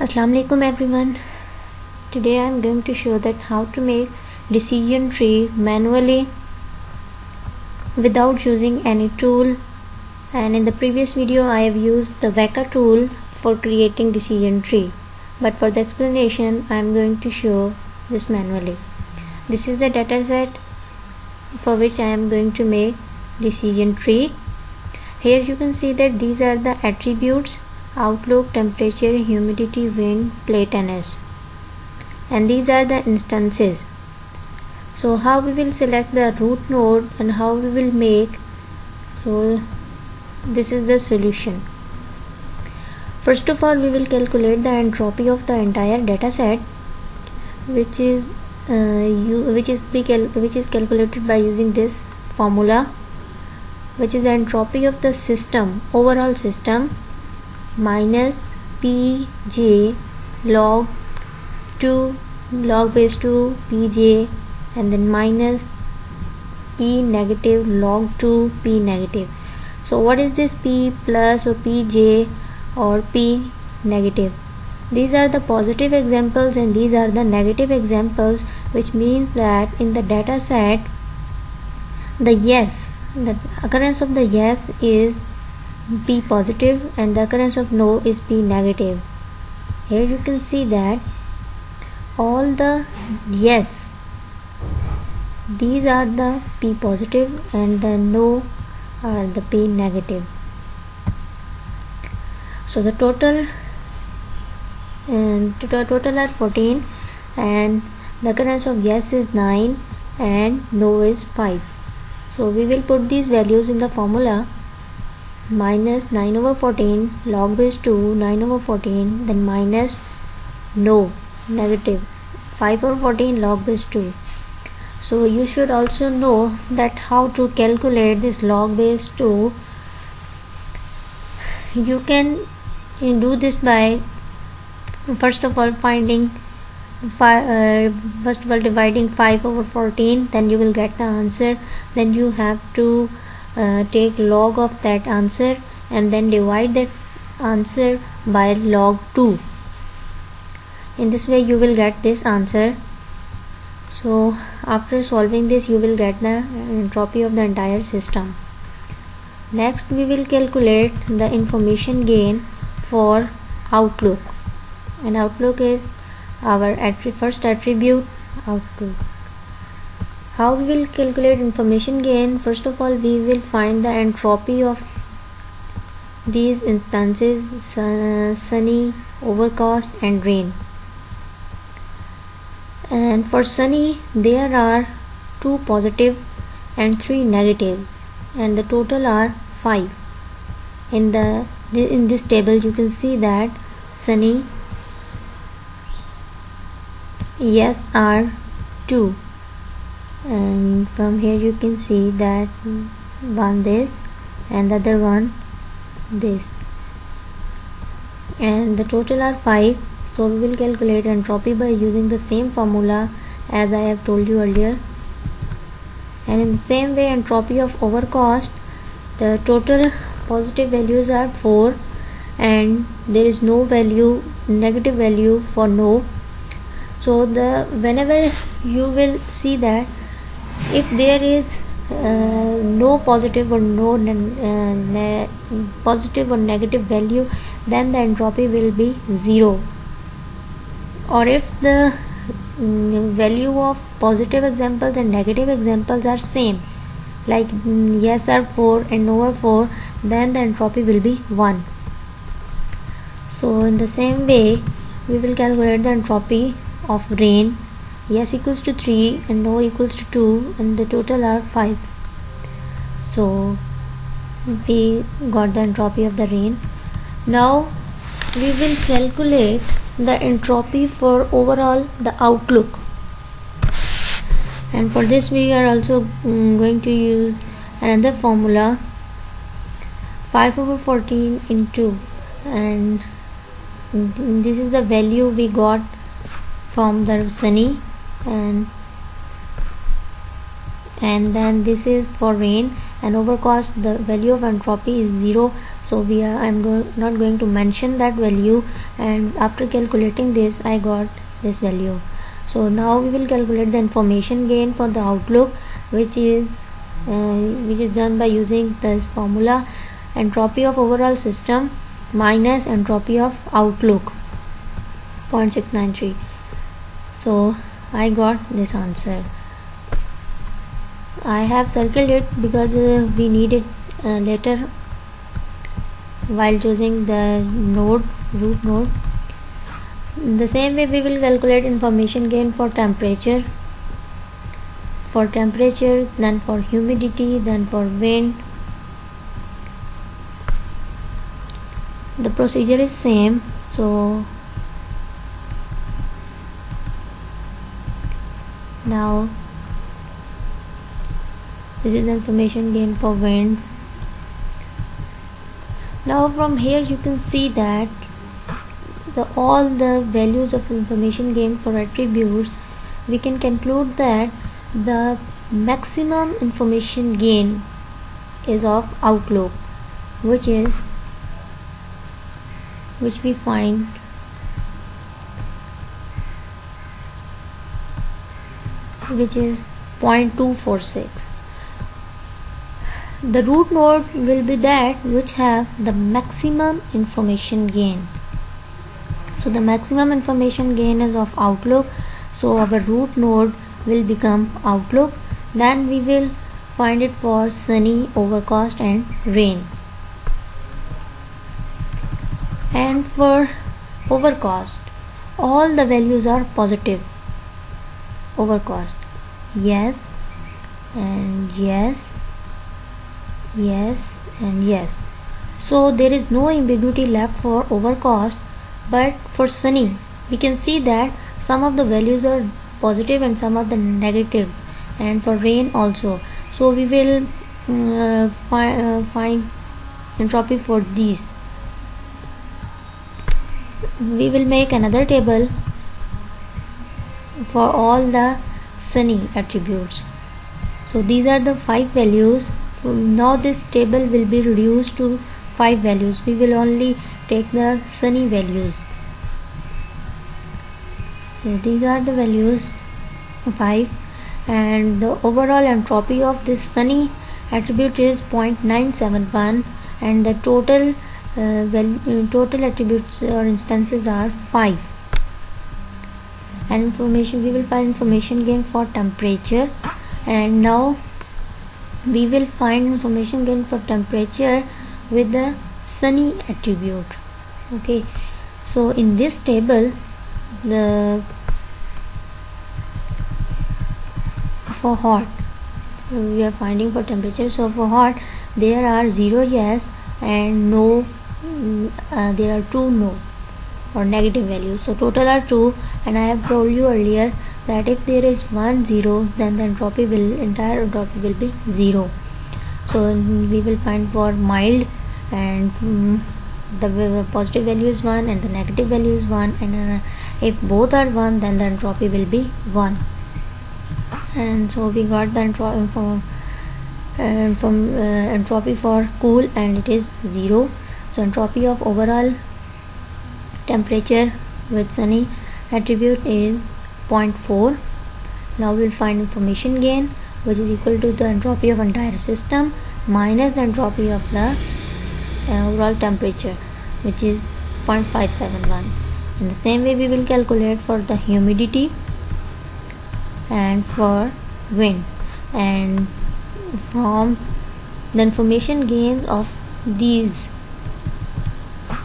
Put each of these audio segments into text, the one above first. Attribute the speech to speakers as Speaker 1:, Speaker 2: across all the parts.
Speaker 1: Assalamu alaikum everyone. Today I am going to show that how to make decision tree manually without using any tool, and in the previous video I have used the Weka tool for creating decision tree, but for the explanation I am going to show this manually. This is the dataset for which I am going to make decision tree. Here you can see that these are the attributes: outlook, temperature, humidity, wind, plate and S, and these are the instances. So how we will select the root node and how we will make, so this is the solution. First of all, we will calculate the entropy of the entire data set, which is calculated by using this formula, which is the entropy of the system, overall system, minus pj log 2 log base 2 pj, and then minus p negative log 2 p negative. So what is this p plus or pj or p negative? These are the positive examples and these are the negative examples, which means that in the data set the occurrence of the yes is p positive and the occurrence of no is p negative. Here you can see that all the yes, these are the p positive and the no are the p negative. So the total are 14 and the occurrence of yes is 9 and no is 5. So we will put these values in the formula: minus 9 over 14 log base 2 9 over 14, then minus no negative 5 over 14 log base 2. So you should also know that how to calculate this log base 2. You can do this by first of all dividing 5 over 14, then you will get the answer. Then you have to take log of that answer and then divide that answer by log 2. In this way you will get this answer. So after solving this you will get the entropy of the entire system. Next we will calculate the information gain for outlook, and outlook is our first attribute, outlook. How we will calculate information gain? First of all, we will find the entropy of these instances: sunny, overcast and rain. And for sunny there are 2 positive and 3 negative, and the total are 5. In this table you can see that sunny yes are 2, and from here you can see that one this and the other one this, and the total are 5. So we will calculate entropy by using the same formula as I have told you earlier. And in the same way, entropy of overcast, the total positive values are 4 and there is no negative value for no. So whenever you will see that if there is no positive or no positive or negative value, then the entropy will be 0. Or if the value of positive examples and negative examples are same, like yes are 4 and no are 4, then the entropy will be 1. So in the same way we will calculate the entropy of rain. Yes equals to 3 and no equals to 2, and the total are 5. So we got the entropy of the rain. Now we will calculate the entropy for overall the outlook, and for this we are also going to use another formula: 5 over 14 into, and this is the value we got from the sunny, and then this is for rain, and overcast the value of entropy is 0. so not going to mention that value, and after calculating this I got this value. So now we will calculate the information gain for the Outlook, which is done by using this formula: entropy of overall system minus entropy of Outlook, 0.693. so I got this answer. I have circled it because we need it later while choosing the root node. In the same way we will calculate information gain for temperature, then for humidity, then for wind. The procedure is same. So now this is the information gain for wind. Now from here you can see that all the values of information gain for attributes, we can conclude that the maximum information gain is of Outlook, which we find which is 0.246. The root node will be that which have the maximum information gain. So the maximum information gain is of Outlook, so our root node will become Outlook. Then we will find it for sunny, overcast and rain. And for overcast, all the values are positive. Overcast, yes and yes, yes and yes. So there is no ambiguity left for overcast. But for sunny, we can see that some of the values are positive and some of the negatives, and for rain also. So we will find entropy for these. We will make another table for all the sunny attributes. So these are the 5 values. Now this table will be reduced to 5 values. We will only take the sunny values. So these are the values 5, and the overall entropy of this sunny attribute is 0.971, and the total total attributes or instances are 5. And we will find information gain for temperature, and now we will find information gain for temperature with the sunny attribute. Okay, so in this table, for hot we are finding for temperature. So for hot there are 0 yes and no, there are 2 no or negative values, so total are 2. And I have told you earlier that if there is 1 0, then the entire entropy will be 0. So we will find for mild, and the positive value is 1 and the negative value is 1, and if both are 1, then the entropy will be 1. And so we got the entropy for cool, and it is 0. So entropy of overall temperature with sunny attribute is 0.4. Now we will find information gain, which is equal to the entropy of entire system minus the entropy of the overall temperature, which is 0.571. In the same way we will calculate for the humidity and for wind, and from the information gains of these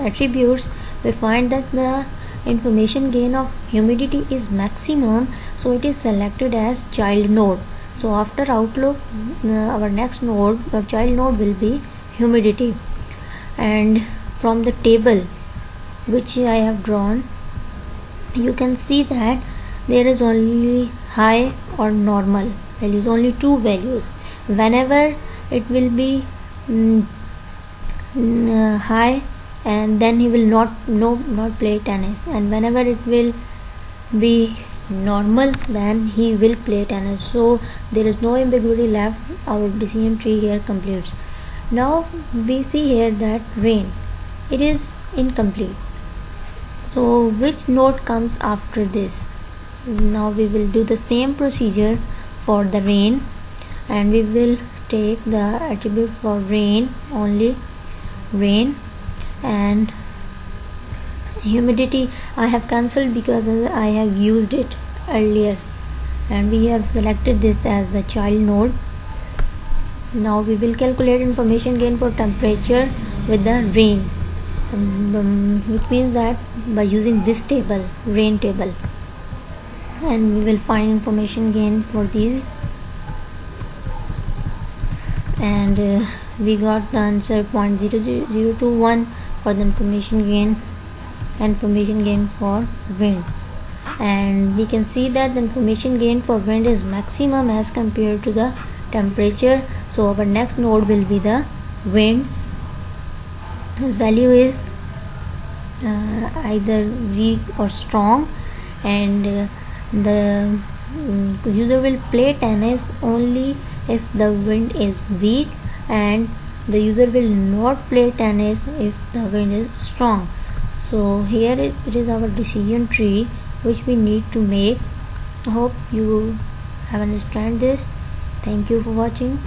Speaker 1: attributes we find that the information gain of humidity is maximum, so it is selected as child node. So after Outlook, our next node or child node will be humidity. And from the table which I have drawn, you can see that there is only high or normal values, only 2 values. Whenever it will be high, and then he will not play tennis, and whenever it will be normal, then he will play tennis. So there is no ambiguity left. Our decision tree here completes. Now we see here that rain, it is incomplete. So which node comes after this? Now we will do the same procedure for the rain, and we will take the attribute for rain, only rain, and humidity I have cancelled because I have used it earlier, and we have selected this as the child node. Now we will calculate information gain for temperature with the rain, which means that by using this table, rain table, and we will find information gain for these, and we got the answer 0.0021 for the information gain for wind. And we can see that the information gain for wind is maximum as compared to the temperature. So our next node will be the wind, whose value is either weak or strong, and the user will play tennis only if the wind is weak, and the user will not play tennis if the wind is strong. So here it is our decision tree which we need to make. I hope you have understand this. Thank you for watching.